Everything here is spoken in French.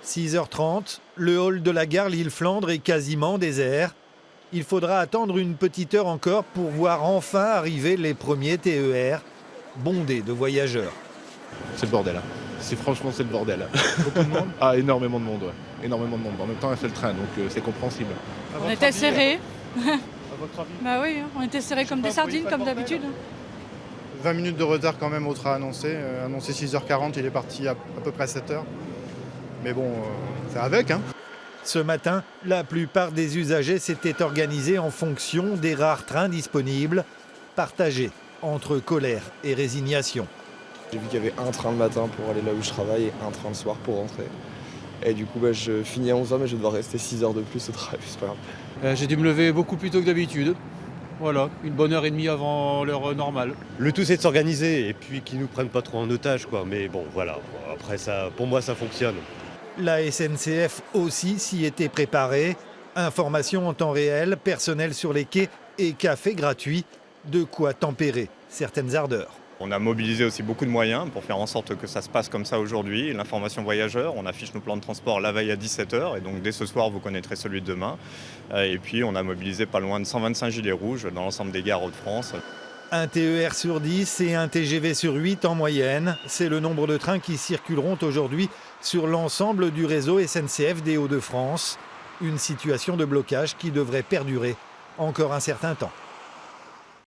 6h30, le hall de la gare Lille-Flandre est quasiment désert. Il faudra attendre une petite heure encore pour voir enfin arriver les premiers TER, bondés de voyageurs. C'est le bordel. Franchement, c'est le bordel. Beaucoup de monde. Ah, énormément de monde, ouais. Énormément de monde. En même temps, elle fait le train, donc c'est compréhensible. On était serrés. À votre avis? Bah oui, on était serrés comme des sardines, comme d'habitude. 20 minutes de retard quand même au train annoncé. Annoncé 6h40, il est parti à peu près 7h. Mais bon, c'est avec, hein. Ce matin, la plupart des usagers s'étaient organisés en fonction des rares trains disponibles, partagés entre colère et résignation. J'ai vu qu'il y avait un train le matin pour aller là où je travaille et un train le soir pour rentrer. Et du coup, je finis à 11h, mais je vais devoir rester 6 heures de plus au travail, c'est pas grave. J'ai dû me lever beaucoup plus tôt que d'habitude. Voilà, une bonne heure et demie avant l'heure normale. Le tout, c'est de s'organiser et puis qu'ils ne nous prennent pas trop en otage, quoi. Mais bon, voilà. Après, ça, pour moi, ça fonctionne. La SNCF aussi s'y était préparée. Information en temps réel, personnel sur les quais et café gratuit. De quoi tempérer certaines ardeurs. On a mobilisé aussi beaucoup de moyens pour faire en sorte que ça se passe comme ça aujourd'hui. L'information voyageur, on affiche nos plans de transport la veille à 17h et donc dès ce soir vous connaîtrez celui de demain. Et puis on a mobilisé pas loin de 125 gilets rouges dans l'ensemble des gares Hauts-de-France. Un TER sur 10 et un TGV sur 8 en moyenne. C'est le nombre de trains qui circuleront aujourd'hui sur l'ensemble du réseau SNCF des Hauts-de-France. Une situation de blocage qui devrait perdurer encore un certain temps.